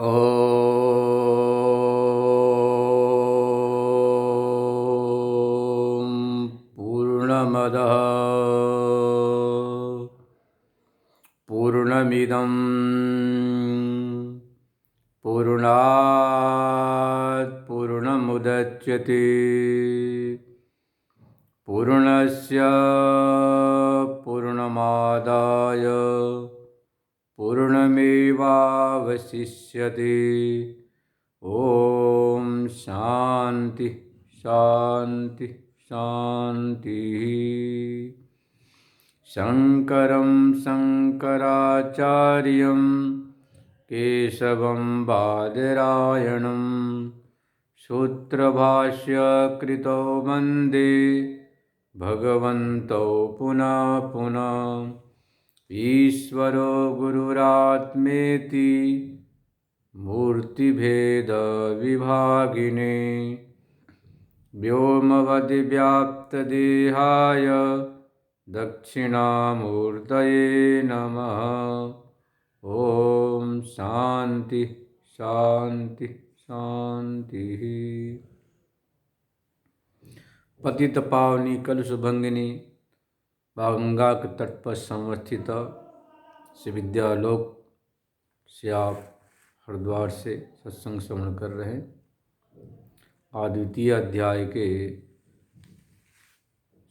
ॐ पूर्णमदः पूर्णमिदं पूर्णात् पूर्णमुदच्यते पूर्णस्य पूर्णमादाय पूर्णमेवावशिष्यते। ओम शांति शांति शांति। शंकरं शंकराचार्यं केशवं बादरायणं सूत्रभाष्य कृतो वन्दे भगवन्तौ पुनः पुनः। ईश्वरो गुरुरात्मेति मूर्तिभेद विभागिने व्योमवद्व्याप्तदेहाय दक्षिणामूर्तये नमः। ओम शांति शांति शांति। पतित पावनी कलुष भंगिनी गंगा के तट पर संवर्धित श्री विद्यालोक से आप हरिद्वार से सत्संग श्रवण कर रहे हैं। द्वितीय अध्याय के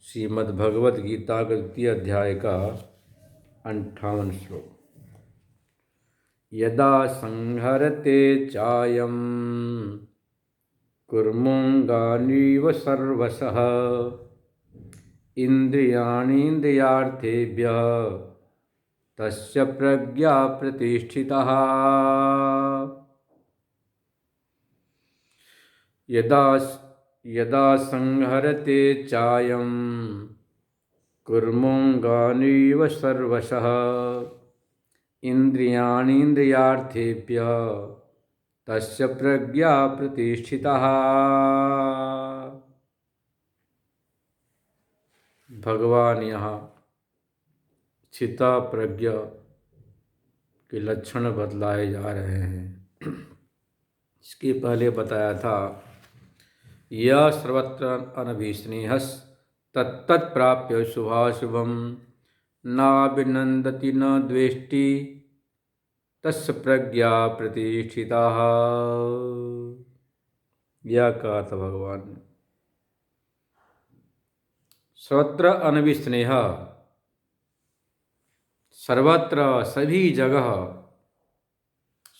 श्रीमद् भगवत गीता के द्वितीय अध्याय का 58वां श्लोक। यदा संहरते चायं कुर्मुंगानीव सर्वशः इंद्रियाणीन्द्रियार्थेभ्यः तस्य प्रज्ञा प्रतिष्ठिता। यदा यदा संहरते चायं कुर्मुंगानीव सर्वशः इंद्रियाणीन्द्रियार्थेभ्यः तस्य प्रज्ञा प्रतिष्ठिता। भगवान यहाँ चिता प्रज्ञा के लक्षण बतलाए जा रहे हैं। इसके पहले बताया था यह सर्वत्र अनभिस्नेहस् तत्तत्प्राप्य शुभाशुभम नाभिनंदति न द्वेष्टि तस्य प्रज्ञा प्रतिष्ठिता। यह कहा था भगवान ने। सर्वत्र अनभिस्नेह, सर्वत्र सभी जगह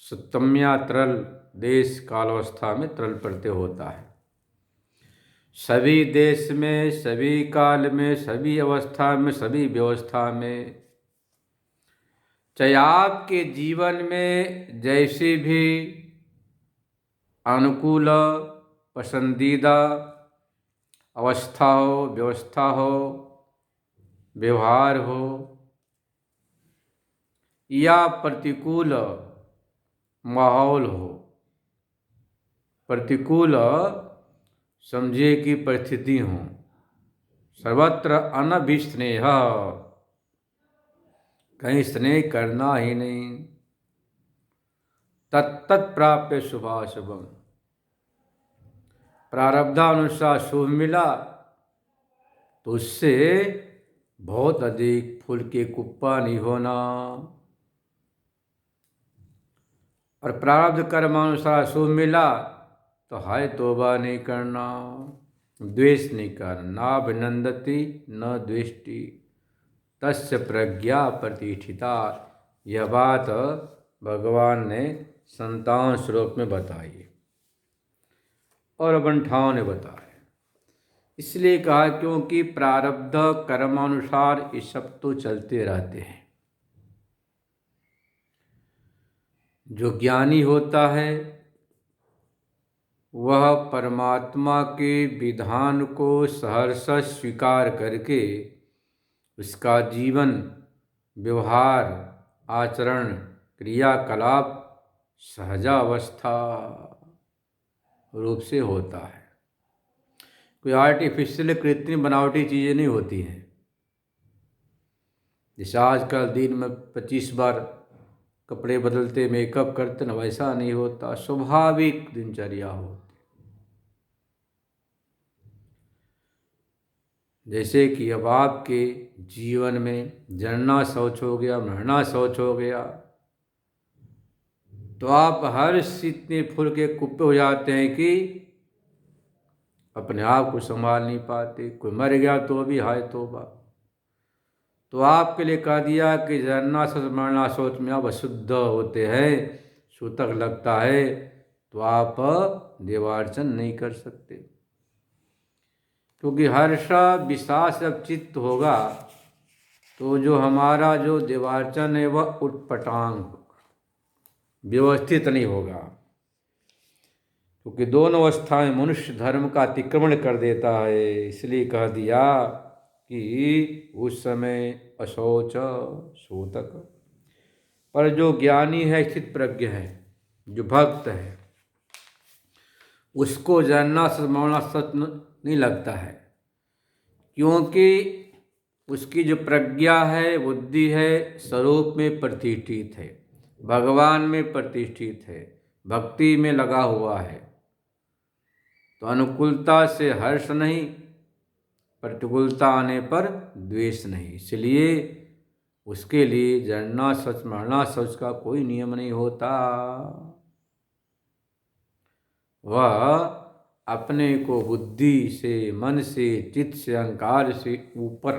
सुतम्या तरल देश कालावस्था में तरल प्रत्यय होता है। सभी देश में, सभी काल में, सभी अवस्था में, सभी व्यवस्था में, चाहे आपके जीवन में जैसे भी अनुकूल पसंदीदा अवस्था हो, व्यवस्था हो, व्यवहार हो या प्रतिकूल माहौल हो, प्रतिकूल समझे की परिस्थिति हो, सर्वत्र अनभिस्नेह, कहीं स्नेह करना ही नहीं। तत्तत् प्राप्य शुभाशुभम, प्रारब्धानुसार शुभ मिला तो उससे बहुत अधिक फूल के कुप्पा नहीं होना, और प्रारब्ध कर्मानुसार शुभ मिला तो हाय तौबा नहीं करना, द्वेष नहीं करना। नाभिनंदति न द्वेष्टि तस्य प्रज्ञा प्रतिष्ठिता। यह बात भगवान ने 57 श्लोक में बताई और 58 ने बताया। इसलिए कहा क्योंकि प्रारब्ध कर्मानुसार ये सब तो चलते रहते हैं। जो ज्ञानी होता है वह परमात्मा के विधान को सहर्ष स्वीकार करके उसका जीवन, व्यवहार, आचरण, क्रियाकलाप सहजावस्था रूप से होता है। कोई आर्टिफिशियल कृत्रिम बनावटी चीज़ें नहीं होती हैं। जैसे आजकल दिन में 25 बार कपड़े बदलते, मेकअप करते न, वैसा नहीं होता, स्वाभाविक दिनचर्या होती। जैसे कि अब आपके जीवन में जरना शौच हो गया, मरना शौच हो गया, तो आप हर से इतने फूल के कुप्पे हो जाते हैं कि अपने आप को संभाल नहीं पाते। कोई मर गया तो भी हाय तौबा। तो आपके लिए कह दिया कि जरना शौच मरना शौच में आप अशुद्ध होते हैं, सूतक लगता है, तो आप देवार्चन नहीं कर सकते। क्योंकि हर्षा विशास जब चित्त होगा तो जो हमारा जो देवार्चन है वह उटपटांग व्यवस्थित नहीं होगा। क्योंकि दोनों अवस्थाएं मनुष्य धर्म का अतिक्रमण कर देता है। इसलिए कह दिया कि उस समय अशौच सूतक। पर जो ज्ञानी है, स्थित प्रज्ञ है, जो भक्त है, उसको जानना मरना सच नहीं लगता है। क्योंकि उसकी जो प्रज्ञा है, बुद्धि है, स्वरूप में प्रतिष्ठित है, भगवान में प्रतिष्ठित है, भक्ति में लगा हुआ है। तो अनुकूलता से हर्ष नहीं, प्रतिकूलता आने पर द्वेष नहीं। इसलिए उसके लिए जरना शौच मरना शौच का कोई नियम नहीं होता। वह अपने को बुद्धि से, मन से, चित्त से, अहंकार से ऊपर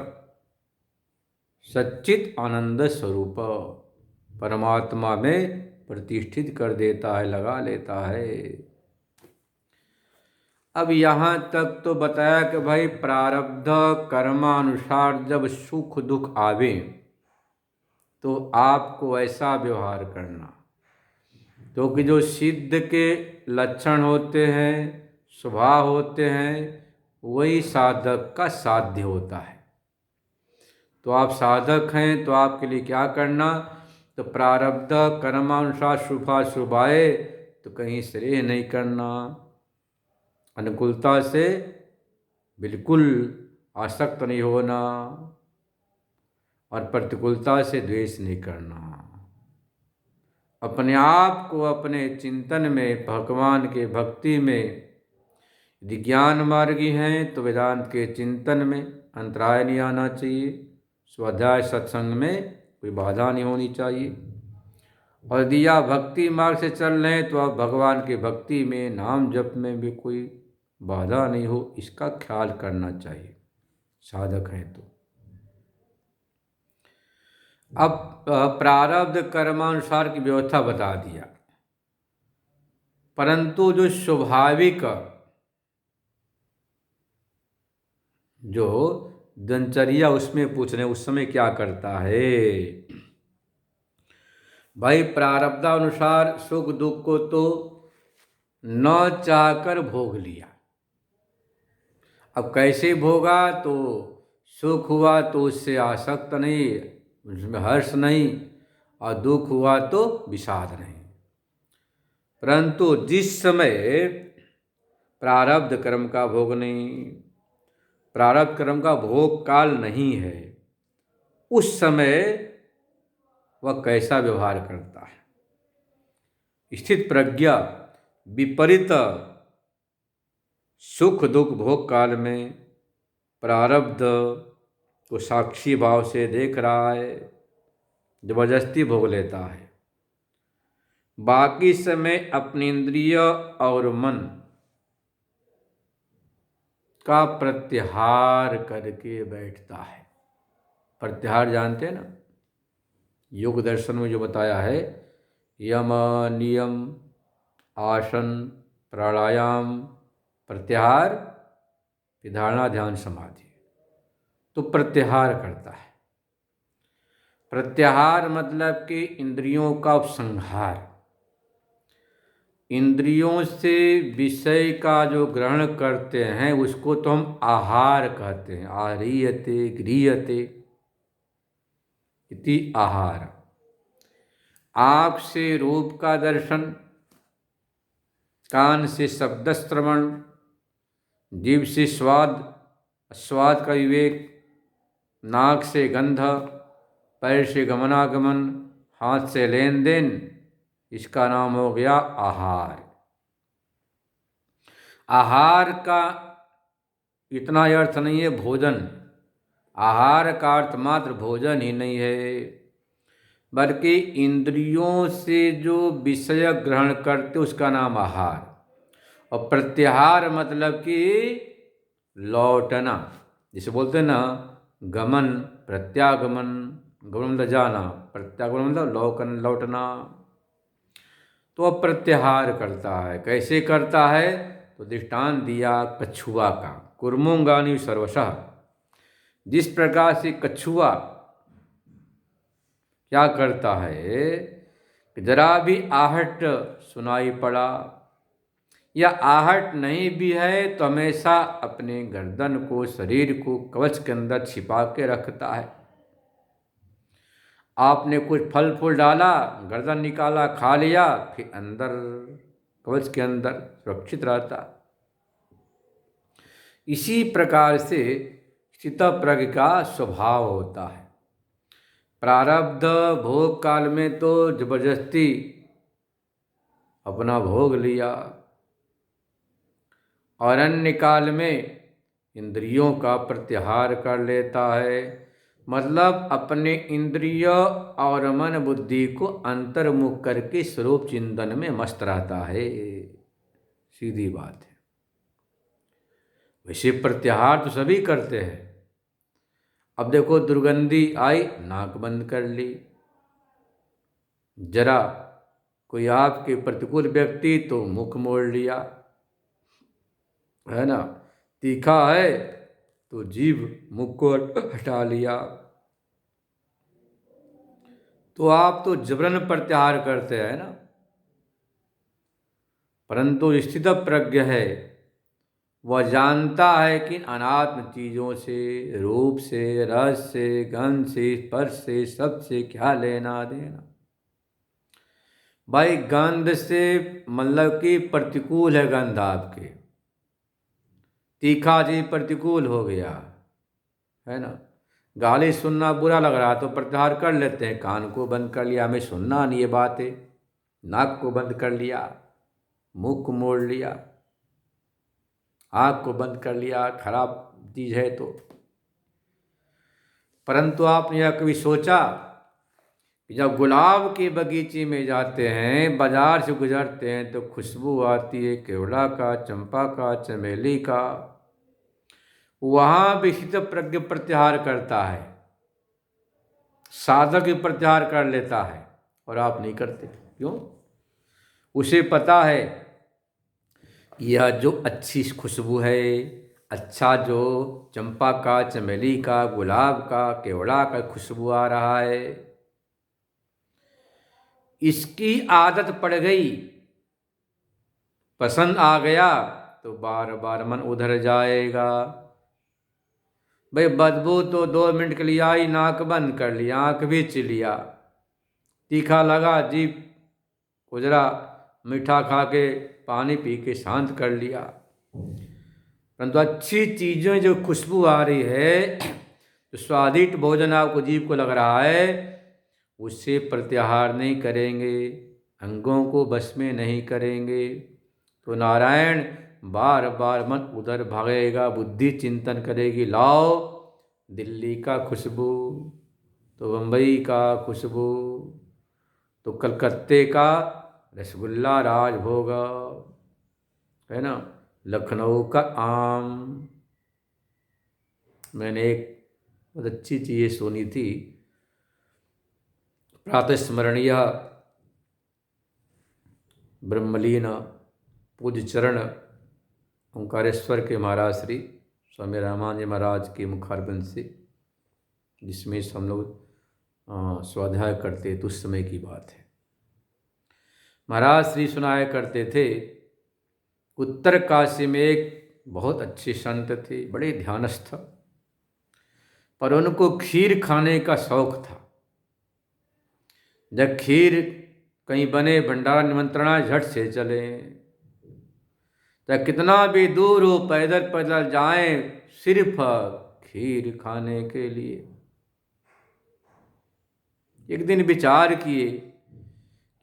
सच्चित आनंद स्वरूप परमात्मा में प्रतिष्ठित कर देता है, लगा लेता है। अब यहाँ तक तो बताया कि भाई प्रारब्ध कर्मानुसार जब सुख दुख आवे तो आपको ऐसा व्यवहार करना। क्योंकि जो सिद्ध के लक्षण होते हैं, स्वभाव होते हैं, वही साधक का साध्य होता है। तो आप साधक हैं तो आपके लिए क्या करना? तो प्रारब्ध कर्मानुसार शुभाशुभाए तो कहीं श्रेय नहीं करना, अनुकूलता से बिल्कुल आसक्त नहीं होना और प्रतिकूलता से द्वेष नहीं करना। अपने आप को अपने चिंतन में, भगवान के भक्ति में, यदि ज्ञान मार्गी हैं तो वेदांत के चिंतन में अंतराय नहीं आना चाहिए। स्वाध्याय सत्संग में कोई बाधा नहीं होनी चाहिए। और यदि आप भक्ति मार्ग से चल रहे हैं तो आप भगवान के भक्ति में, नाम जप में भी कोई बाधा नहीं हो, इसका ख्याल करना चाहिए साधक हैं तो। अब प्रारब्ध कर्मानुसार की व्यवस्था बता दिया, परंतु जो स्वाभाविक जो दिनचर्या उसमें पूछ रहे, उस समय क्या करता है? भाई प्रारब्धानुसार सुख दुख को तो न चाहकर भोग लिया। अब कैसे भोगा? तो सुख हुआ तो उससे आसक्त नहीं, उसमें हर्ष नहीं, और दुख हुआ तो विषाद नहीं। परंतु जिस समय प्रारब्ध कर्म का भोग नहीं, प्रारब्ध कर्म का भोग काल नहीं है, उस समय वह कैसा व्यवहार करता है? स्थित प्रज्ञा विपरीत सुख दुख भोग काल में प्रारब्ध को साक्षी भाव से देख रहा है, जबरदस्ती भोग लेता है। बाकी समय अपनी इंद्रिय और मन का प्रत्याहार करके बैठता है। प्रत्याहार जानते हैं ना? योग दर्शन में जो बताया है, यम नियम आसन प्राणायाम प्रत्याहार धारणा ध्यान समाधि। तो प्रत्याहार करता है। प्रत्याहार मतलब कि इंद्रियों का उपसंहार, इंद्रियों से विषय का जो ग्रहण करते हैं उसको तो हम आहार कहते हैं। आहारीयते गृह्यते इति आहार। आँख से रूप का दर्शन, कान से शब्द श्रवण, जीभ से स्वाद का विवेक, नाक से गंध, पैर से गमनागमन, हाथ से लेन देन, इसका नाम हो गया आहार। आहार का इतना अर्थ नहीं है भोजन, आहार का अर्थ मात्र भोजन ही नहीं है, बल्कि इंद्रियों से जो विषय ग्रहण करते उसका नाम आहार। और प्रत्याहार मतलब कि लौटना, जिसे बोलते हैं ना गमन प्रत्यागमन, गमन मतलब जाना, प्रत्यागमन मतलब लौटना। तो अब प्रत्याहार करता है, कैसे करता है? तो दृष्टांत दिया कछुआ का, कुर्मोंगानी सर्वशः। जिस प्रकार से कछुआ क्या करता है कि जरा भी आहट सुनाई पड़ा या आहट नहीं भी है तो हमेशा अपने गर्दन को, शरीर को कवच के अंदर छिपा के रखता है। आपने कुछ फल फूल डाला, गर्दन निकाला, खा लिया, फिर अंदर कवच के अंदर सुरक्षित रहता। इसी प्रकार से स्थितप्रज्ञ का स्वभाव होता है। प्रारब्ध भोग काल में तो जबरदस्ती अपना भोग लिया, और अन्य काल में इंद्रियों का प्रत्याहार कर लेता है। मतलब अपने इंद्रिय और मन बुद्धि को अंतर्मुख करके स्वरूप चिंतन में मस्त रहता है। सीधी बात है। वैसे प्रत्याहार तो सभी करते हैं। अब देखो दुर्गंधी आई, नाक बंद कर ली। जरा कोई आपके प्रतिकूल व्यक्ति तो मुख मोड़ लिया, है ना। तीखा है तो जीभ मुख को हटा लिया। तो आप तो जबरन प्रत्याहार करते हैं ना। परंतु स्थित प्रज्ञ है, वह जानता है कि अनात्म चीज़ों से, रूप से, रस से, गंध से, स्पर्श से, शब्द से क्या लेना देना। भाई गंध से मतलब कि प्रतिकूल है गंध आपके, तीखा जी प्रतिकूल हो गया, है ना। गाली सुनना बुरा लग रहा तो प्रत्याहार कर लेते हैं, कान को बंद कर लिया, हमें सुनना नहीं ये बात है, नाक को बंद कर लिया, मुख को मोड़ लिया, आँख को बंद कर लिया, खराब चीज़ है तो। परंतु आपने यह कभी सोचा कि जब गुलाब के बगीचे में जाते हैं, बाजार से गुजरते हैं तो खुशबू आती है केवड़ा का, चंपा का, चमेली का, वहाँ भी स्थित प्रज्ञ प्रत्याहार करता है, साधक भी प्रत्याहार कर लेता है, और आप नहीं करते। क्यों? उसे पता है यह जो अच्छी खुशबू है, अच्छा जो चंपा का, चमेली का, गुलाब का, केवड़ा का खुशबू आ रहा है, इसकी आदत पड़ गई, पसंद आ गया तो बार बार मन उधर जाएगा। भाई बदबू तो 2 मिनट के लिए आई, नाक बंद कर लिया, आँख बीच लिया, तीखा लगा, जीभ गुजरा, मीठा खा के पानी पी के शांत कर लिया। परंतु अच्छी चीज़ें जो खुशबू आ रही है, जो स्वादिष्ट भोजन आपको जीभ को लग रहा है, उससे प्रत्याहार नहीं करेंगे, अंगों को बस में नहीं करेंगे, तो नारायण बार बार मन उधर भागेगा, बुद्धि चिंतन करेगी, लाओ दिल्ली का खुशबू, तो बम्बई का खुशबू, तो कलकत्ते का रसगुल्ला राजभोग, है ना, लखनऊ का आम। मैंने एक बहुत अच्छी चीज़ सुनी थी, प्रातः स्मरणीय ब्रह्मलीन पूज्य चरण ओंकारेश्वर के महाराज श्री स्वामी रामानंद महाराज के मुखारबिंद से, जिसमें हम लोग स्वाध्याय करते तो उस समय की बात है। महाराज श्री सुनाया करते थे, उत्तर काशी में एक बहुत अच्छे संत थे, बड़े ध्यानस्थ, पर उनको खीर खाने का शौक था। जब खीर कहीं बने, भंडारा निमंत्रणा, झट से चले, तो कितना भी दूर हो पैदल पैदल जाएं सिर्फ खीर खाने के लिए। एक दिन विचार किए,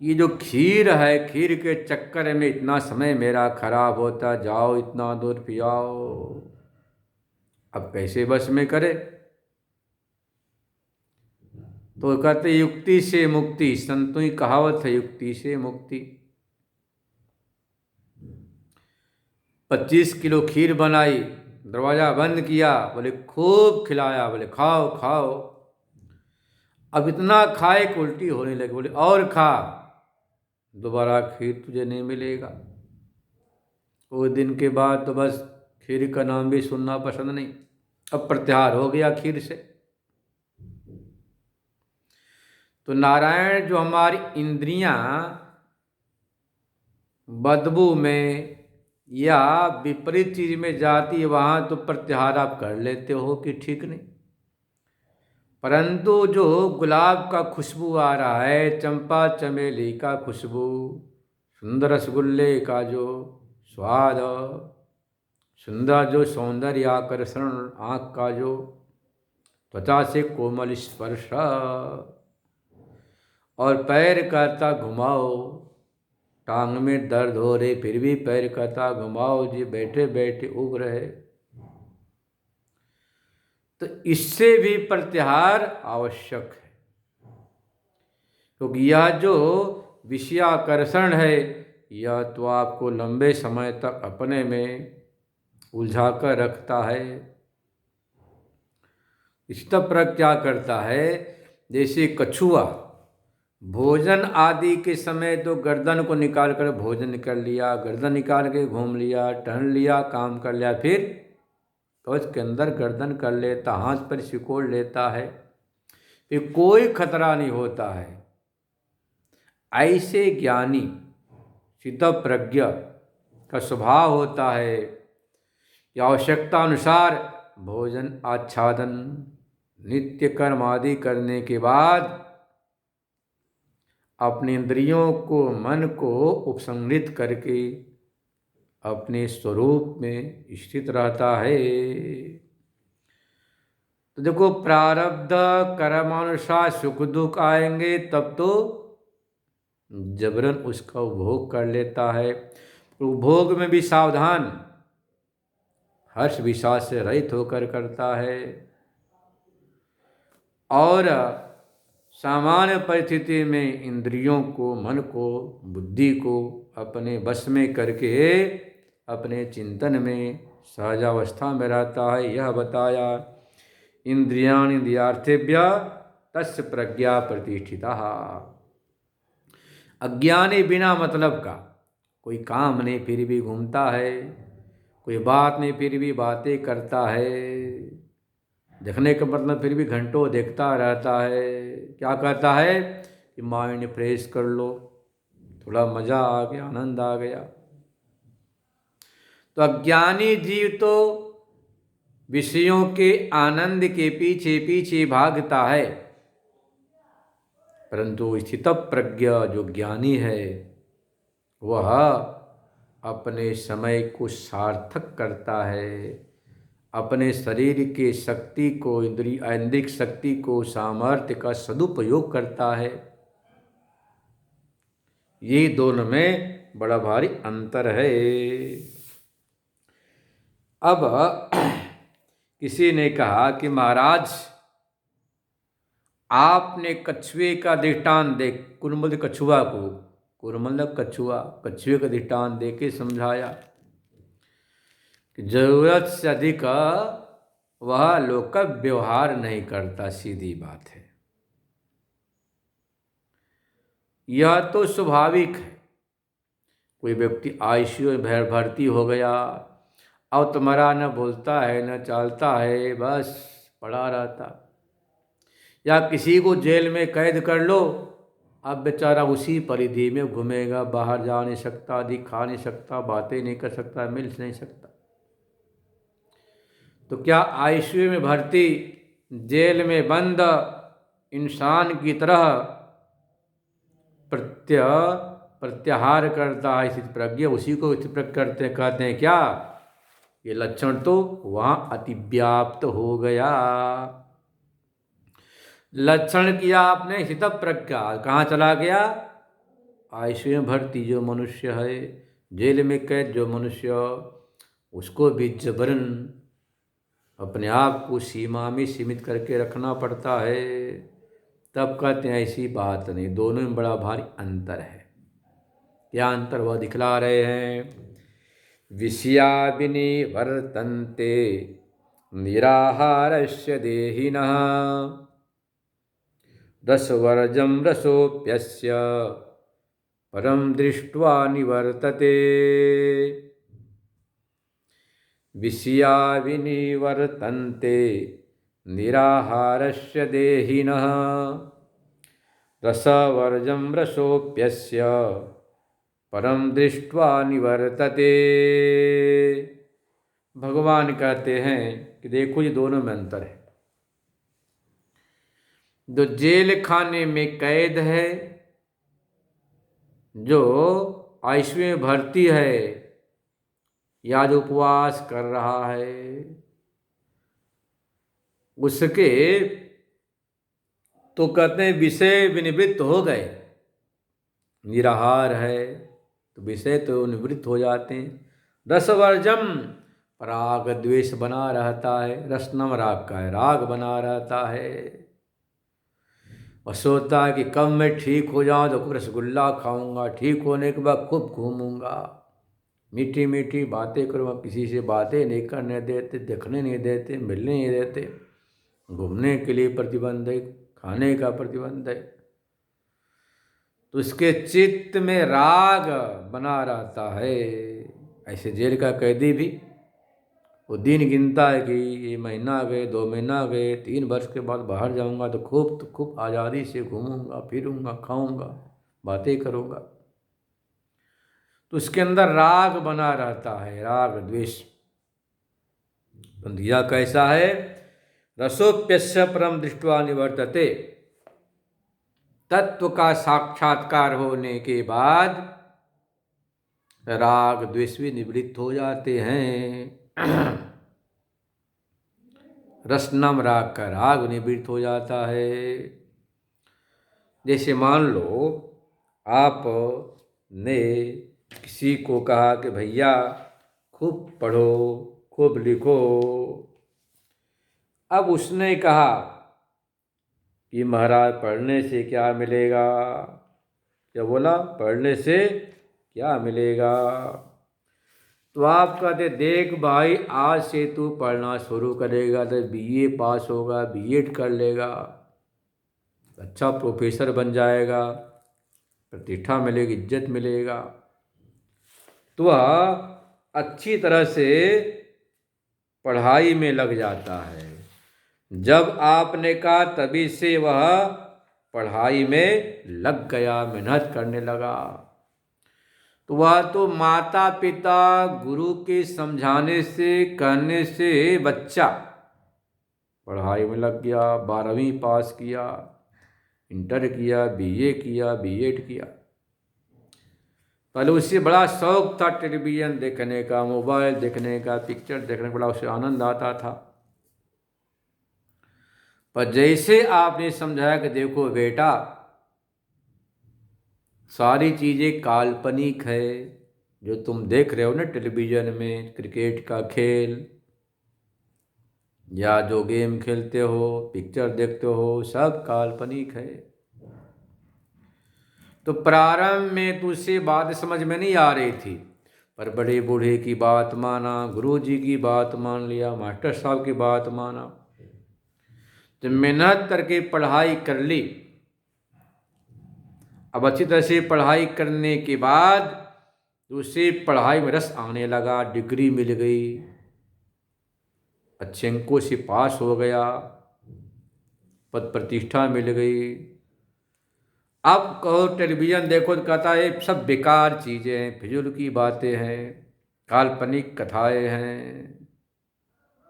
ये जो खीर है, खीर के चक्कर में इतना समय मेरा खराब होता, जाओ इतना दूर पियाओ, अब कैसे बस में करे। तो कहते युक्ति से मुक्ति, संतों की कहावत है, युक्ति से मुक्ति। 25 किलो खीर बनाई, दरवाजा बंद किया, बोले खूब खिलाया, बोले खाओ खाओ। अब इतना खाए कि उल्टी होने लगी, बोले और खा, दोबारा खीर तुझे नहीं मिलेगा। वो दिन के बाद तो बस खीर का नाम भी सुनना पसंद नहीं। अब प्रत्याहार हो गया खीर से। तो नारायण जो हमारी इंद्रियां बदबू में या विपरीत चीज में जाती है, वहां तो प्रत्याहार आप कर लेते हो कि ठीक नहीं, परंतु जो गुलाब का खुशबू आ रहा है, चंपा चमेली का खुशबू, सुंदर रसगुल्ले का जो स्वाद, सुंदर जो सौंदर्य आकर्षण, आँख का जो त्वचा से कोमल स्पर्श, और पैर कहता घुमाओ, टांग में दर्द हो रहे फिर भी पैर कहता घुमाओ जी, बैठे बैठे उग रहे, तो इससे भी प्रत्याहार आवश्यक है। क्योंकि यह जो विषयाकर्षण है, यह तो आपको लंबे समय तक अपने में उलझा कर रखता है। इस तरह क्या करता है, जैसे कछुआ भोजन आदि के समय तो गर्दन को निकाल कर भोजन कर लिया, गर्दन निकाल के घूम लिया, टहल लिया, काम कर लिया, फिर कवच के अंदर गर्दन कर लेता, हाथ पर सिकोड़ लेता है, फिर कोई खतरा नहीं होता है। ऐसे ज्ञानी सिद्ध प्रज्ञ का स्वभाव होता है कि आवश्यकता अनुसार भोजन आच्छादन नित्य कर्म आदि करने के बाद अपने इंद्रियों को, मन को उपसंहरित करके अपने स्वरूप में स्थित रहता है। तो देखो, प्रारब्ध कर्मानुसार सुख दुख आएंगे तब तो जबरन उसका उपभोग कर लेता है। उपभोग में भी सावधान, हर्ष विषाद से रहित होकर करता है, और सामान्य परिस्थिति में इंद्रियों को, मन को, बुद्धि को अपने वश में करके अपने चिंतन में सहजावस्था में रहता है। यह बताया इंद्रियाणि इंद्रियार्थेभ्य तस्य प्रज्ञा प्रतिष्ठिता। अज्ञानी बिना मतलब का, कोई काम नहीं फिर भी घूमता है, कोई बात नहीं फिर भी बातें करता है, देखने का मतलब फिर भी घंटों देखता रहता है। क्या कहता है कि माइंड फ्रेश कर लो, थोड़ा मज़ा आ गया, आनंद आ गया। तो अज्ञानी जीव तो विषयों के आनंद के पीछे पीछे भागता है, परंतु स्थित प्रज्ञ जो ज्ञानी है वह अपने समय को सार्थक करता है, अपने शरीर के शक्ति को, इंद्रिक शक्ति को, सामर्थ्य का सदुपयोग करता है। ये दोनों में बड़ा भारी अंतर है। अब किसी ने कहा कि महाराज आपने कछुए का दृष्टांत दे, कुरमल कछुआ को, कुरमल कछुआ, कछुए का दृष्टांत दे के समझाया कि जरूरत से अधिक वह लोक व्यवहार नहीं करता, सीधी बात है। यह तो स्वाभाविक है। कोई व्यक्ति आईसीयू में भर्ती हो गया, अब तुम्हारा न बोलता है न चालता है, बस पड़ा रहता। या किसी को जेल में कैद कर लो, अब बेचारा उसी परिधि में घूमेगा, बाहर जा नहीं सकता, दिखा नहीं सकता, बातें नहीं कर सकता, मिल नहीं सकता। तो क्या आईसीयू में भर्ती, जेल में बंद इंसान की तरह प्रत्याहार करता है स्थित प्रज्ञ, उसी को स्थित प्रज्ञ करते कहते हैं क्या? ये लक्षण तो वहाँ अतिव्याप्त हो गया। लक्षण किया आपने हित प्रज्ञा, कहाँ चला गया? आयुष्य भर्ती जो मनुष्य है, जेल में कैद जो मनुष्य, उसको भी जबरन अपने आप को सीमा में सीमित करके रखना पड़ता है। तब कहते हैं ऐसी बात नहीं, दोनों में बड़ा भारी अंतर है। क्या अंतर वह दिखला रहे हैं? विषया विनिवर्तन्ते निराहारस्य देहिनः रसवर्जं रसोऽप्यस्य परं दृष्ट्वा निवर्तते। विषया विनिवर्तन्ते निराहारस्य देहिनः रसवर्जं रसोऽप्यस्य परम दृष्ट्वा निवर्तते। भगवान कहते हैं कि देखो ये दोनों में अंतर है। जो जेल खाने में कैद है, जो आईसीयू में भर्ती है या जो उपवास कर रहा है, उसके तो कहते हैं विषय विनिवृत्त हो गए। निराहार है तो विषय तो निवृत्त हो जाते हैं। रसवर्जम, राग द्वेष बना रहता है। रसनम राग का है, राग बना रहता है। और सोचता है कि कब मैं ठीक हो जाऊं तो खूब रसगुल्ला खाऊंगा, ठीक होने के बाद खूब घूमूंगा, मीठी मीठी बातें करूँगा। किसी से बातें नहीं करने देते, देखने नहीं देते, मिलने नहीं देते, घूमने के लिए प्रतिबंध है, खाने का प्रतिबंध है। तो उसके चित्त में राग बना रहता है। ऐसे जेल का कैदी भी वो दिन गिनता है कि ये महीना गए, 2 महीना गए, 3 वर्ष के बाद बाहर जाऊंगा तो खूब आज़ादी से घूमूंगा, फिरूंगा, खाऊंगा, बातें करूंगा। तो उसके अंदर राग बना रहता है, राग द्वेष। दिया कैसा है? रसोप्यस्य परम दृष्ट्वा निवर्तते। तत्व का साक्षात्कार होने के बाद राग द्वेष भी निवृत्त हो जाते हैं। रसनम राग का राग निवृत्त हो जाता है। जैसे मान लो आप ने किसी को कहा कि भैया खूब पढ़ो, खूब लिखो। अब उसने कहा कि महाराज पढ़ने से क्या मिलेगा? क्या बोला? पढ़ने से क्या मिलेगा? तो आप कहते देख भाई, आज से तू पढ़ना शुरू करेगा तो बीए पास होगा, बीएड कर लेगा, अच्छा प्रोफेसर बन जाएगा, प्रतिष्ठा मिलेगी, इज्जत मिलेगा। तो वह अच्छी तरह से पढ़ाई में लग जाता है। जब आपने कहा तभी से वह पढ़ाई में लग गया, मेहनत करने लगा। तो वह तो माता पिता गुरु के समझाने से, कहने से बच्चा पढ़ाई में लग गया। 12वीं पास किया, इंटर किया, बीए किया, बीएड किया। पहले उससे बड़ा शौक था टेलीविज़न देखने का, मोबाइल देखने का, पिक्चर देखने का, बड़ा उसे आनंद आता था। पर जैसे आपने समझाया कि देखो बेटा, सारी चीज़ें काल्पनिक है, जो तुम देख रहे हो ना टेलीविज़न में, क्रिकेट का खेल या जो गेम खेलते हो, पिक्चर देखते हो, सब काल्पनिक है। तो प्रारंभ में तो उसे बात समझ में नहीं आ रही थी, पर बड़े बूढ़े की बात माना, गुरुजी की बात मान लिया, मास्टर साहब की बात माना, तो मेहनत करके पढ़ाई कर ली। अब अच्छी तरह से पढ़ाई करने के बाद उसे पढ़ाई में रस आने लगा, डिग्री मिल गई, अच्छे अंकों से पास हो गया, पद प्रतिष्ठा मिल गई। अब कहो टेलीविज़न देखो तो कहता है सब बेकार चीज़ें हैं, फिजूल की बातें हैं, काल्पनिक कथाएं हैं,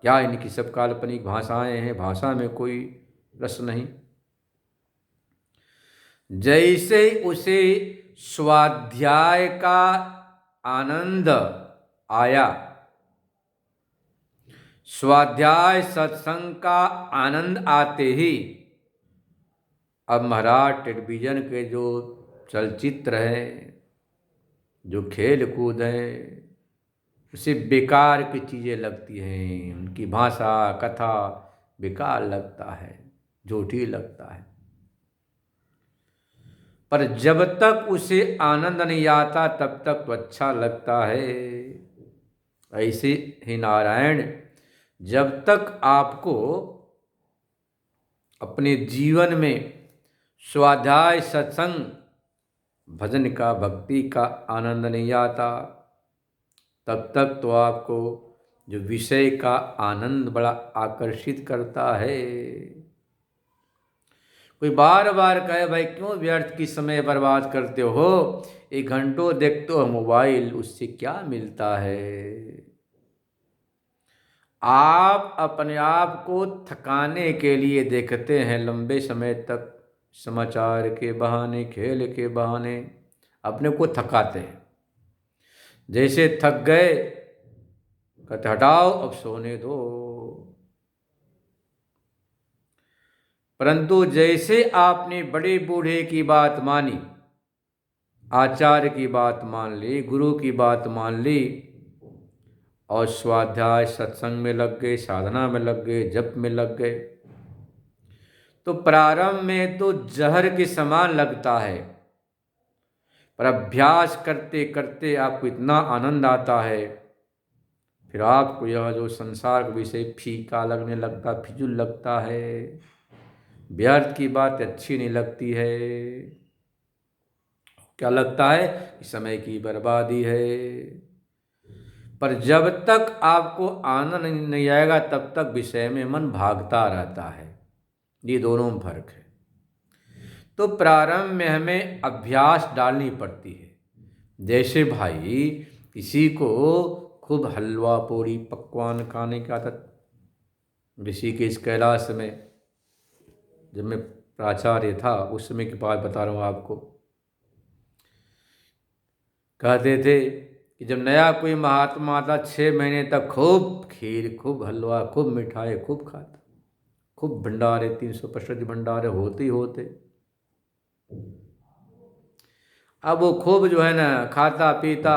क्या इनकी सब काल्पनिक भाषाएं हैं, भाषा में कोई रस नहीं। जैसे उसे स्वाध्याय का आनंद आया, स्वाध्याय सत्संग का आनंद आते ही अब महाराज टेलीविज़न के जो चलचित्र हैं, जो खेल कूद हैं, उसे बेकार की चीज़ें लगती हैं। उनकी भाषा कथा बेकार लगता है, झूठी लगता है। पर जब तक उसे आनंद नहीं आता तब तक तो अच्छा लगता है। ऐसे ही नारायण, जब तक आपको अपने जीवन में स्वाध्याय सत्संग भजन का भक्ति का आनंद नहीं आता, तब तक तो आपको जो विषय का आनंद बड़ा आकर्षित करता है। कोई बार बार कहे भाई क्यों व्यर्थ की समय बर्बाद करते हो, 1 घंटों देखते हो मोबाइल, उससे क्या मिलता है। आप अपने आप को थकाने के लिए देखते हैं, लंबे समय तक समाचार के बहाने, खेल के बहाने अपने को थकाते हैं। जैसे थक गए कहते हटाओ अब सोने दो। परंतु जैसे आपने बड़े बूढ़े की बात मानी, आचार्य की बात मान ली, गुरु की बात मान ली और स्वाध्याय सत्संग में लग गए, साधना में लग गए, जप में लग गए, तो प्रारंभ में तो जहर के समान लगता है, पर अभ्यास करते करते आपको इतना आनंद आता है, फिर आपको यह जो संसार का विषय फीका लगने लगता, फिजूल लगता है, व्यर्थ की बात अच्छी नहीं लगती है। क्या लगता है कि समय की बर्बादी है। पर जब तक आपको आनंद नहीं आएगा तब तक विषय में मन भागता रहता है। ये दोनों में फर्क है। तो प्रारंभ में हमें अभ्यास डालनी पड़ती है। जैसे भाई किसी को खूब हलवा पूड़ी पकवान खाने की आदत, ऋषिकेश कैलाश में जब मैं प्राचार्य था उस समय की बात बता रहा हूँ आपको, कहते थे कि जब नया कोई महात्मा आता 6 महीने तक खूब खीर, खूब हलवा, खूब मिठाई खूब खाता, खूब भंडारे, 365 भंडारे होते ही होते। अब वो खूब जो है ना खाता पीता,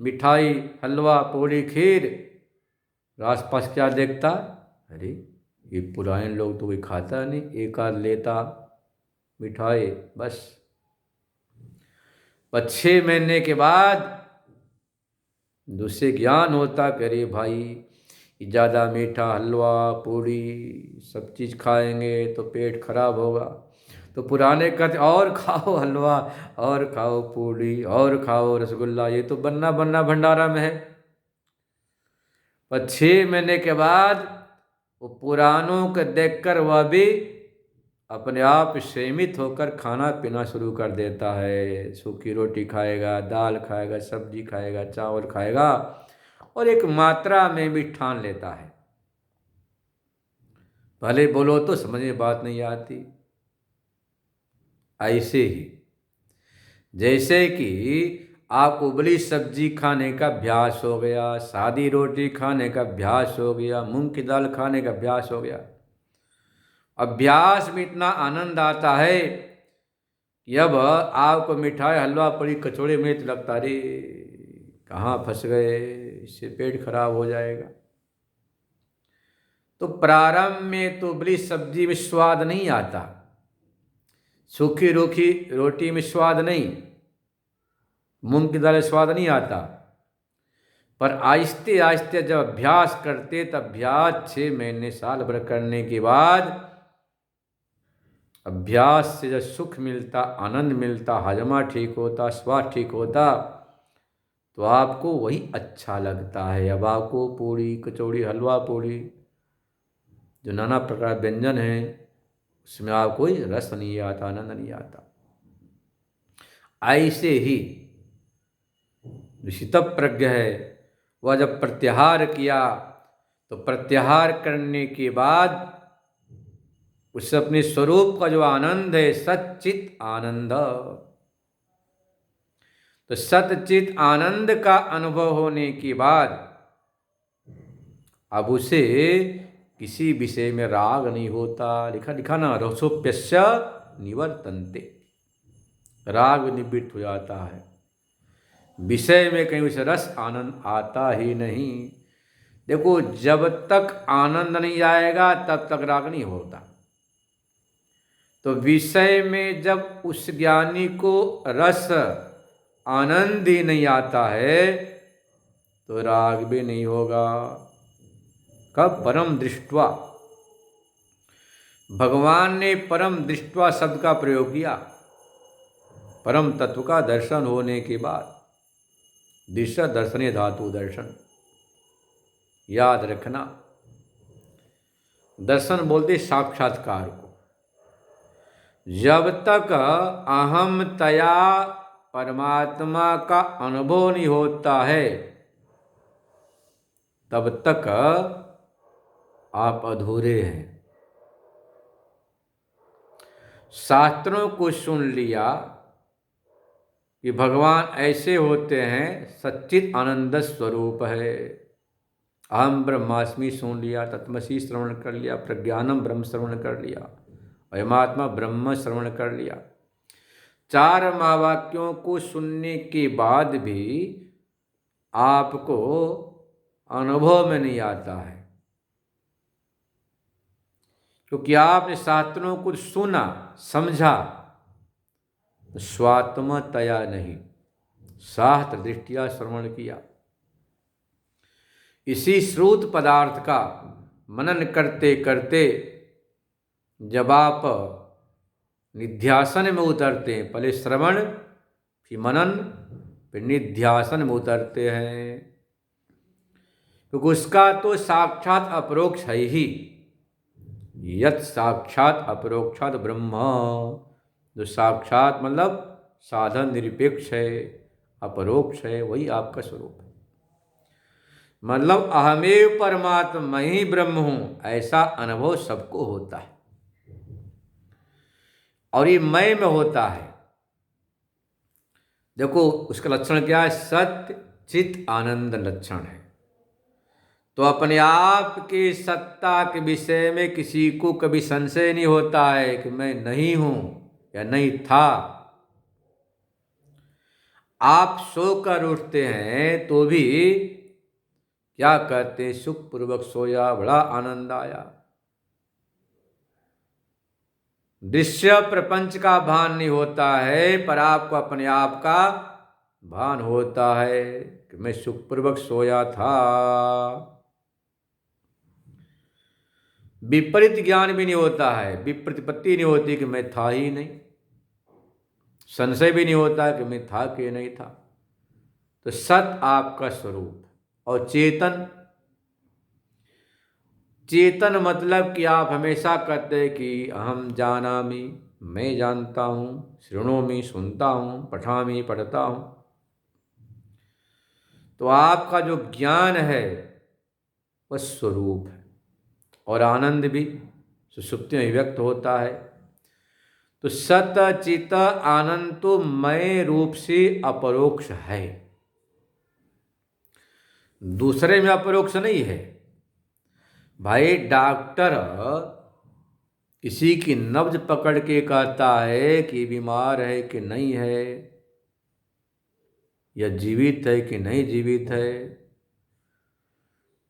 मिठाई हलवा पूड़ी खीर, आसपास क्या देखता, अरे ये पुराने लोग तो कोई खाता नहीं, एक आध लेता मिठाई बस। पर 6 महीने के बाद दूसरे ज्ञान होता कि अरे भाई ज़्यादा मीठा हलवा पूड़ी सब चीज़ खाएंगे तो पेट खराब होगा। तो पुराने कहते और खाओ हलवा, और खाओ पूड़ी, और खाओ रसगुल्ला, ये तो बन्ना बन्ना भंडारा में है। पर 6 महीने के बाद वो पुरानों को देखकर वह भी अपने आप सीमित होकर खाना पीना शुरू कर देता है। सूखी रोटी खाएगा, दाल खाएगा, सब्जी खाएगा, चावल खाएगा, और एक मात्रा में भी ठान लेता है। भले बोलो तो समझ में बात नहीं आती। ऐसे ही जैसे कि आप उबली सब्जी खाने का अभ्यास हो गया, सादी रोटी खाने का अभ्यास हो गया, मूंग की दाल खाने का अभ्यास हो गया, अभ्यास में इतना आनंद आता है कि अब आपको मिठाई हलवा पूड़ी कचौड़े में तो लगता रे कहाँ फंस गए, इससे पेट खराब हो जाएगा। तो प्रारंभ में तो उबली सब्जी में स्वाद नहीं आता, सूखी रूखी रोटी में स्वाद नहीं, मूंग की दाल में स्वाद नहीं आता। पर आहिस्ते आहिस्ते जब अभ्यास करते तब अभ्यास 6 महीने साल भर करने के बाद अभ्यास से जब सुख मिलता, आनंद मिलता, हजमा ठीक होता, स्वाद ठीक होता, तो आपको वही अच्छा लगता है। अब आपको पूड़ी कचौड़ी हलवा पूड़ी जो नाना प्रकार व्यंजन हैं उसमें आपको कोई रस नहीं आता, आनंद नहीं आता। ऐसे ही जो स्थितप्रज्ञ है वह जब प्रत्याहार किया तो प्रत्याहार करने के बाद उस अपने स्वरूप का जो आनंद है सच्चित आनंद, तो सच्चित आनंद का अनुभव होने के बाद अब उसे किसी विषय में राग नहीं होता। लिखा लिखा ना रसोप्यस्य निवर्तन्ते, राग निवृत्त हो जाता है। विषय में कहीं उसे रस आनंद आता ही नहीं। देखो, जब तक आनंद नहीं आएगा तब तक राग नहीं होता। तो विषय में जब उस ज्ञानी को रस आनंद ही नहीं आता है तो राग भी नहीं होगा। कब? परम दृष्टवा। भगवान ने परम दृष्टवा शब्द का प्रयोग किया। परम तत्व का दर्शन होने के बाद, दृश्य दर्शने धातु दर्शन, याद रखना। दर्शन बोलते साक्षात्कार को। जब तक अहम तया परमात्मा का अनुभव नहीं होता है तब तक आप अधूरे हैं। शास्त्रों को सुन लिया कि भगवान ऐसे होते हैं, सच्चित आनंद स्वरूप है। अहम ब्रह्मास्मि सुन लिया, तत्मसी श्रवण कर लिया, प्रज्ञानम ब्रह्म श्रवण कर लिया, अयमात्मा ब्रह्म श्रवण कर लिया। 4 महावाक्यों को सुनने के बाद भी आपको अनुभव में नहीं आता है, क्योंकि आपने शास्त्रों को सुना, समझा, स्वात्मतया नहीं, शास्त्र दृष्टिया श्रवण किया। इसी श्रुत पदार्थ का मनन करते करते जब आप निध्यासन में उतरते हैं, पहले श्रवण फिर मनन फिर निध्यासन में उतरते हैं, क्योंकि उसका तो साक्षात अपरोक्ष है ही। यत् साक्षात अपरोक्षात ब्रह्म, जो साक्षात मतलब साधन निरपेक्ष है, अपरोक्ष है, वही आपका स्वरूप है। मतलब अहमेव परमात्मा, मैं ही ब्रह्म हूं, ऐसा अनुभव सबको होता है। और ये मैं में होता है। देखो उसका लक्षण क्या है? सत्य चित आनंद लक्षण है। तो अपने आप के सत्ता के विषय में किसी को कभी संशय नहीं होता है कि मैं नहीं हूं या नहीं था। आप सोकर उठते हैं तो भी क्या कहते हैं? सुखपूर्वक सोया, बड़ा आनंद आया। दृश्य प्रपंच का भान नहीं होता है, पर आपको अपने आप का भान होता है कि मैं सुखपूर्वक सोया था। विपरीत ज्ञान भी नहीं होता है, विप्रतिपत्ति नहीं होती कि मैं था ही नहीं, संशय भी नहीं होता कि मैं था कि नहीं था। तो सत आपका स्वरूप। और चेतन, चेतन मतलब कि आप हमेशा कहते हैं कि अहम जानामि, मैं जानता हूँ, शृणोमि सुनता हूँ, पठामि पढ़ता हूँ। तो आपका जो ज्ञान है वह स्वरूप है। और आनंद भी सुषुप्ति में व्यक्त होता है। तो सत चित आनंद तो मय रूप से अपरोक्ष है, दूसरे में अपरोक्ष नहीं है। भाई डॉक्टर किसी की नब्ज पकड़ के कहता है कि बीमार है कि नहीं है, या जीवित है कि नहीं जीवित है,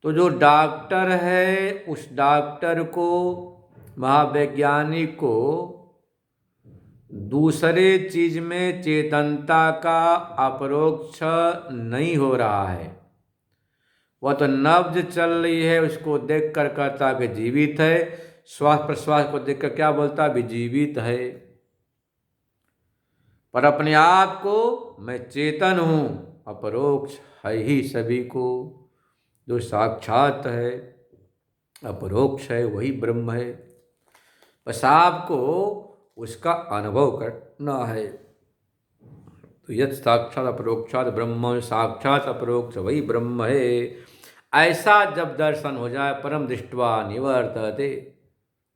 तो जो डॉक्टर है उस डॉक्टर को, महावैज्ञानिक को दूसरे चीज में चेतनता का अपरोक्ष नहीं हो रहा है। वह तो नब्ज चल रही है, उसको देख कर कहता कि जीवित है, श्वास प्रश्वास को देखकर क्या बोलता? भी जीवित है। पर अपने आप को मैं चेतन हूँ, अपरोक्ष है ही सभी को। जो साक्षात है, अपरोक्ष है, वही ब्रह्म है। बस आपको उसका अनुभव करना है। तो यत् साक्षात अपरोक्षात ब्रह्म, साक्षात अपरोक्ष वही ब्रह्म है। ऐसा जब दर्शन हो जाए, परम दृष्ट्वा निवर्तते,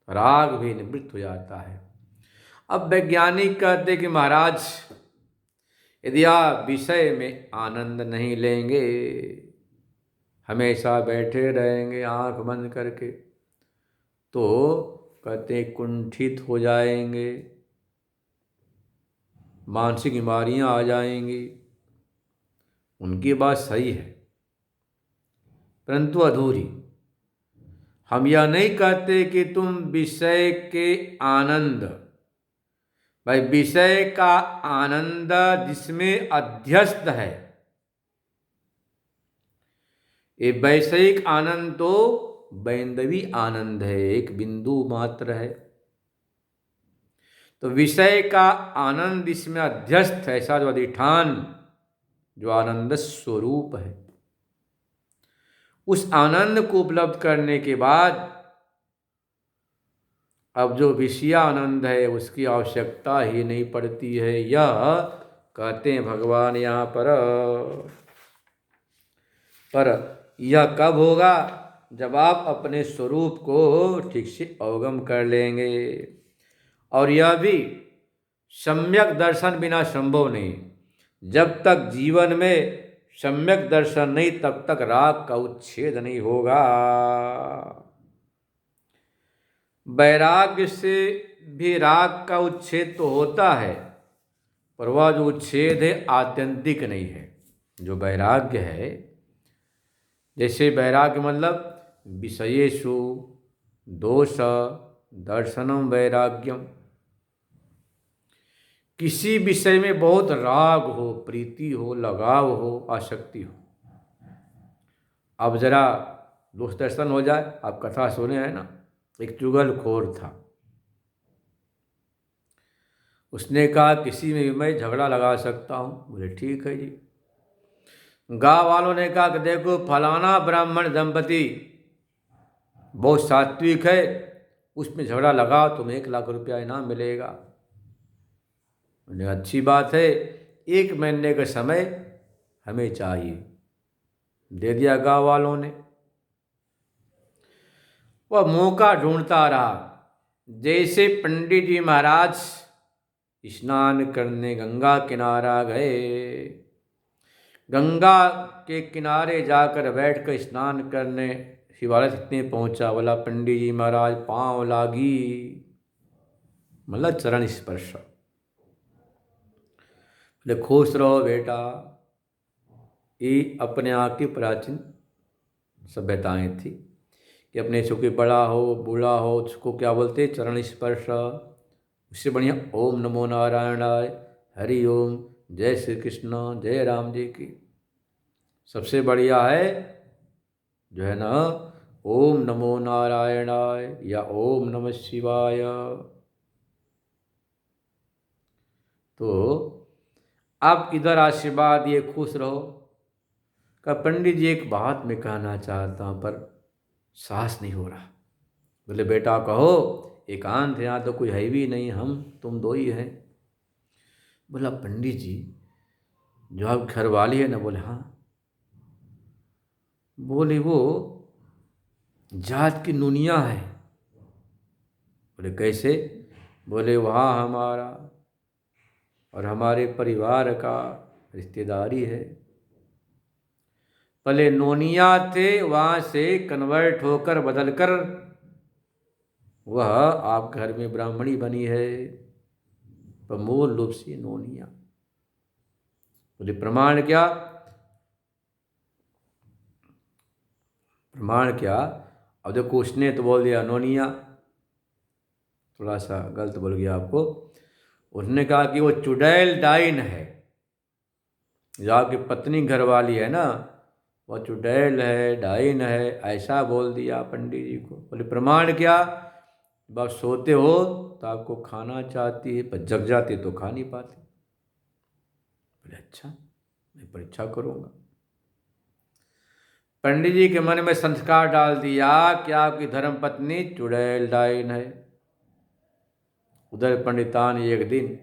राग भी निवृत्त हो जाता है। अब वैज्ञानिक कहते कि महाराज यदि आप विषय में आनंद नहीं लेंगे, हमेशा बैठे रहेंगे आंख बंद करके, तो कहते कुंठित हो जाएंगे, मानसिक बीमारियां आ जाएंगी। उनकी बात सही है, परंतु अधूरी। हम यह नहीं कहते कि तुम विषय के आनंद, भाई विषय का आनंद जिसमें अध्यस्त है, ये वैषयिक आनंद तो वैंदवी आनंद है, एक बिंदु मात्र है। तो विषय का आनंद इसमें अध्यस्त है, ऐसा जो अधिष्ठान, जो आनंद स्वरूप है, उस आनंद को उपलब्ध करने के बाद अब जो विषय आनंद है उसकी आवश्यकता ही नहीं पड़ती है। यह कहते हैं भगवान यहाँ पर यह कब होगा? जब आप अपने स्वरूप को ठीक से अवगम कर लेंगे। और यह भी सम्यक दर्शन बिना संभव नहीं। जब तक जीवन में सम्यक दर्शन नहीं, तब तक राग का उच्छेद नहीं होगा। वैराग्य से भी राग का उच्छेद तो होता है, पर वह जो उच्छेद है आत्यंतिक नहीं है। जो वैराग्य है, जैसे वैराग्य मतलब विषयेषु दोष दर्शनम वैराग्यम, किसी विषय में बहुत राग हो, प्रीति हो, लगाव हो, आसक्ति हो। अब जरा दोष दर्शन हो जाए। आप कथा सुने हैं ना, एक चुगलखोर था। उसने कहा किसी में भी मैं झगड़ा लगा सकता हूँ। बोले ठीक है जी। गाँव वालों ने कहा कि देखो फलाना ब्राह्मण दंपति बहुत सात्विक है, उसमें झगड़ा लगाओ, तुम्हें 1 लाख रुपया इनाम मिलेगा। बोले अच्छी बात है, 1 महीने का समय हमें चाहिए। दे दिया गाँव वालों ने। वह मौका ढूंढता रहा। जैसे पंडित जी महाराज स्नान करने गंगा किनारा गए, गंगा के किनारे जाकर बैठकर स्नान करने शिवालय इतने पहुंचा, बोला पंडित जी महाराज पांव लागी, मतलब चरण स्पर्श। बोले खुश रहो बेटा। ये अपने आप की प्राचीन सभ्यताएं थी कि अपने से कोई बड़ा हो बूढ़ा हो उसको क्या बोलते, चरण स्पर्श। उससे बढ़िया ओम नमो नारायणाय, हरि ओम, जय श्री कृष्ण, जय राम जी की। सबसे बढ़िया है जो है ना ओम नमो नारायणाय या ओम नमः शिवाय। तो आप इधर आशीर्वाद ये खुश रहो। का पंडित जी एक बात मैं कहना चाहता हूँ पर साहस नहीं हो रहा। बोले बेटा कहो, एकांत यहाँ तो कोई है भी नहीं, हम तुम 2 ही हैं। बोला पंडित जी जो आप घर वाली है ना? बोले हाँ। बोले वो जात की नुनिया है। बोले कैसे? बोले वहाँ हमारा और हमारे परिवार का रिश्तेदारी है। पहले नोनिया थे, वहाँ से कन्वर्ट होकर बदलकर वह आप घर में ब्राह्मणी बनी है, पर मूल रूप से नोनिया। बोले प्रमाण क्या? प्रमाण क्या? अब देखो उसने तो बोल दिया नोनिया, थोड़ा सा गलत बोल गया आपको। उसने कहा कि वो चुड़ैल डाइन है, जो आपकी पत्नी घरवाली है ना, वह चुड़ैल है, डाइन है, ऐसा बोल दिया पंडित जी को। बोले प्रमाण क्या? जब आप सोते हो तो आपको खाना चाहती है, पर जग जाती तो खा नहीं पाती। बोले अच्छा, मैं परीक्षा करूँगा। पंडित जी के मन में संस्कार डाल दिया कि आपकी धर्मपत्नी चुड़ैल डाइन है। उधर पंडितानी एक दिन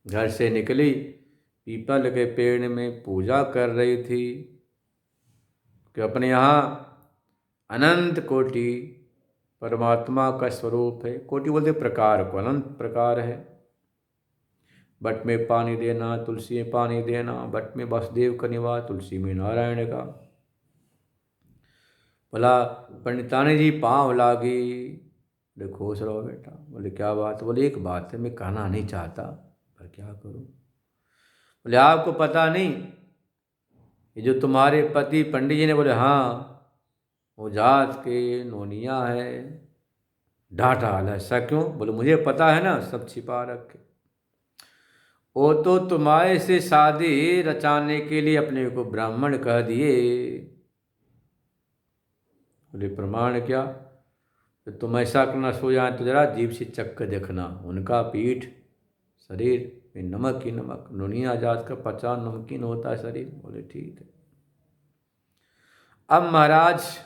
घर से निकली, पीपल के पेड़ में पूजा कर रही थी कि अपने यहाँ अनंत कोटि परमात्मा का स्वरूप है। कोटि बोलते प्रकार को, अनंत प्रकार है। बट में पानी देना, तुलसी में पानी देना, बट में वासुदेव का निवास, तुलसी में नारायण का। बोला पंडितानी जी पाँव लागी। बोले खुश रहो बेटा। बोले क्या बात? बोले एक बात है, मैं कहना नहीं चाहता, पर पर क्या करूं? बोले आपको पता नहीं, ये जो तुम्हारे पति पंडित जी ने, बोले हाँ वो जात के नोनिया है। डांटा, ऐसा क्यों? बोले मुझे पता है ना, सब छिपा रखे। वो तो तुम्हारे से शादी रचाने के लिए अपने को ब्राह्मण कह दिए। बोले प्रमाण क्या? तो तुम ऐसा करना, सो जाए तो जरा जीभ से चख कर देखना, उनका पीठ शरीर में नमक ही नमक, नोनिया जात का पचा नमकीन होता है शरीर। बोले ठीक है। अब महाराज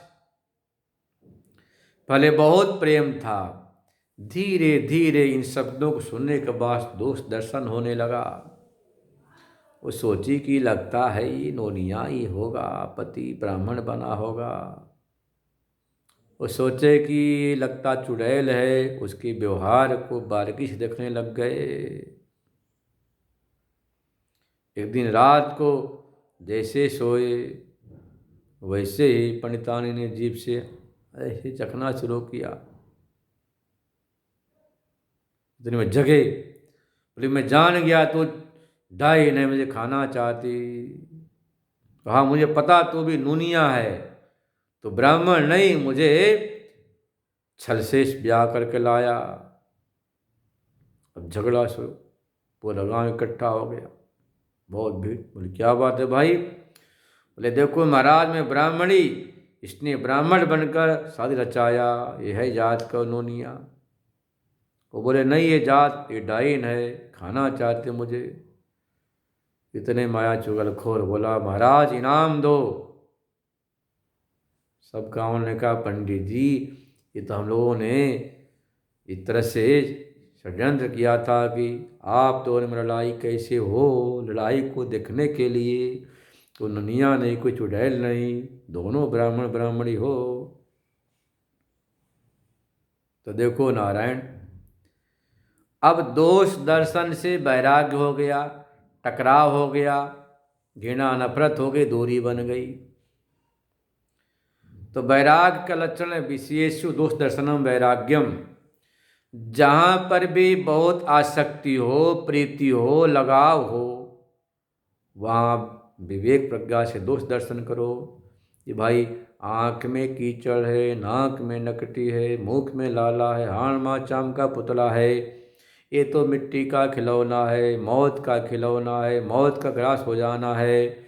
पहले बहुत प्रेम था, धीरे धीरे इन शब्दों को सुनने के बाद दोष दर्शन होने लगा। वो सोची कि लगता है ये नोनिया ही होगा, पति ब्राह्मण बना होगा। वो सोचे कि लगता चुड़ैल है, उसके व्यवहार को बारीकी से देखने लग गए। एक दिन रात को जैसे सोए वैसे ही पंडितानी ने जीभ से ऐसे चखना शुरू किया। इतने में जगे। बोले मैं जान गया तो ढाई ने मुझे खाना चाहती। कहा मुझे पता तो भी नूनिया है, तो ब्राह्मण नहीं, मुझे छल से ब्याह करके लाया। अब झगड़ा शुरू, पूरा गाँव इकट्ठा हो गया, बहुत भीड़। बोले क्या बात है भाई? बोले देखो महाराज मैं ब्राह्मणी, इसने ब्राह्मण बनकर शादी रचाया, ये है जात का नोनिया। वो बोले नहीं ये जात, ये डाइन है, खाना चाहते मुझे। इतने माया चुगलखोर बोला महाराज इनाम दो। सब गाँव ने कहा पंडित जी ये तो हम लोगों ने इस तरह से षड्यंत्र किया था कि आप तो में लड़ाई कैसे हो, लड़ाई को देखने के लिए तो ननिया नहीं, कोई चुड़ैल नहीं, दोनों ब्राह्मण ब्राह्मणी हो। तो देखो नारायण, अब दोष दर्शन से वैराग्य हो गया, टकराव हो गया, घृणा नफरत हो गई, दूरी बन गई। तो वैराग्य का लक्षण है विशेषु दोष दर्शनम वैराग्यम। जहाँ पर भी बहुत आसक्ति हो, प्रीति हो, लगाव हो, वहाँ विवेक प्रज्ञा से दोष दर्शन करो कि भाई आँख में कीचड़ है, नाक में नकटी है, मुख में लाला है, हाण माचाम का पुतला है, ये तो मिट्टी का खिलौना है, मौत का खिलौना है, मौत का ग्रास हो जाना है।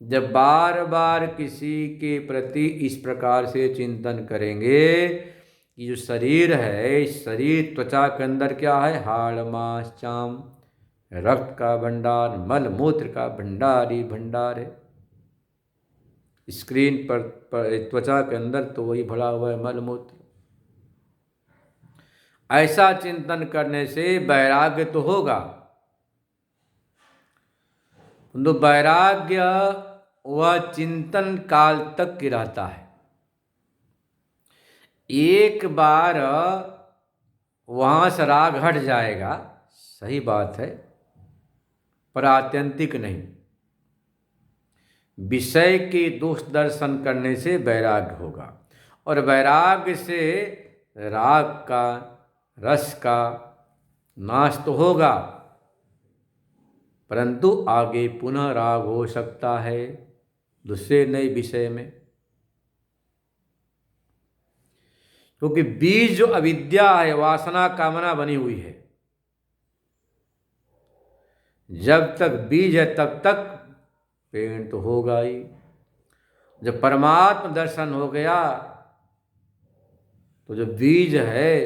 जब बार बार किसी के प्रति इस प्रकार से चिंतन करेंगे कि जो शरीर है, इस शरीर त्वचा के अंदर क्या है, हाड़ मांस चाम, रक्त का भंडार, मल मूत्र का भंडार ही भंडार है। स्क्रीन पर त्वचा के अंदर तो वही भरा हुआ है मल मूत्र। ऐसा चिंतन करने से वैराग्य तो होगा, तो वैराग्य वह चिंतन काल तक की रहता है। एक बार वहां से राग हट जाएगा, सही बात है, पर आत्यंतिक नहीं। विषय के दोष दर्शन करने से वैराग्य होगा, और वैराग्य से राग का, रस का नाश तो होगा, परंतु आगे पुनः राग हो सकता है दूसरे नए विषय में। क्योंकि बीज जो अविद्या है, वासना कामना बनी हुई है, जब तक बीज है तब तक पेड़ तो होगा ही। जब परमात्म दर्शन हो गया तो जो बीज है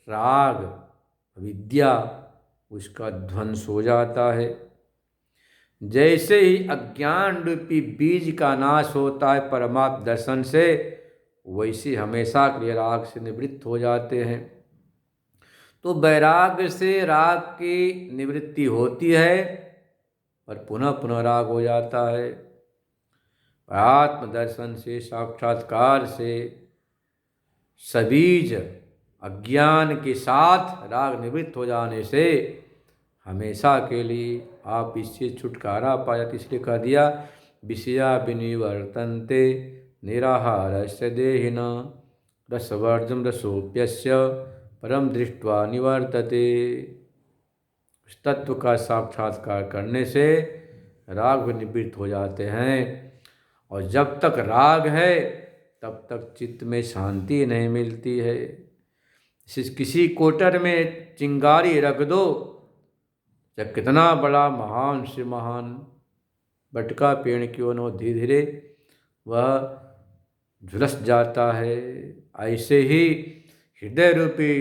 राग विद्या, उसका ध्वंस हो जाता है। जैसे ही अज्ञान रूपी बीज का नाश होता है परमात्म दर्शन से, वैसे हमेशा के लिए राग से निवृत्त हो जाते हैं। तो वैराग्य से राग की निवृत्ति होती है और पुनः पुनः राग हो जाता है। आत्मदर्शन से, साक्षात्कार से सबीज अज्ञान के साथ राग निवृत्त हो जाने से हमेशा के लिए आप इससे छुटकारा पा जाते। इसलिए कह दिया विषया विनिवर्तन्ते निराहारस्य देहिना रसवर्जम रसोप्यस्य परम दृष्ट्वा निवर्तते। उस तत्व का साक्षात्कार करने से राग भी निवृत्त हो जाते हैं। और जब तक राग है तब तक चित्त में शांति नहीं मिलती है। किसी कोटर में चिंगारी रख दो, चाहे कितना बड़ा महान से महान बटका पेड़ क्यों न हो, धीरे धीरे वह झुलस जाता है। ऐसे ही हृदय रूपी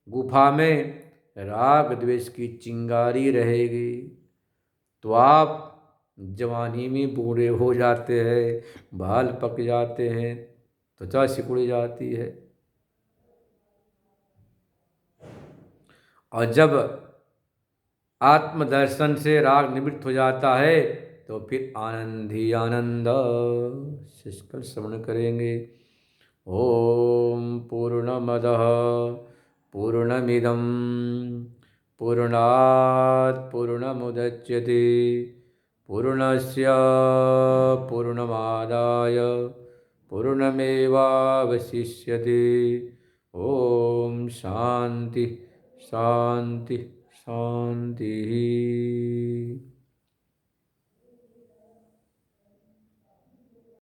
गुफा में राग द्वेष की चिंगारी रहेगी तो आप जवानी में बूढ़े हो जाते हैं, बाल पक जाते हैं, त्वचा सिकुड़ जाती है। और जब आत्मदर्शन से राग निवृत्त हो जाता है तो फिर आनंद ही आनंद। शिष्कल श्रवण करेंगे। ओम पूर्णमदः पूर्णमिदं पूर्णात् पूर्णमुदच्यते पूर्णस्य पूर्णमादाय पूर्णमेवावशिष्यते। ओम शांति शांति शांति।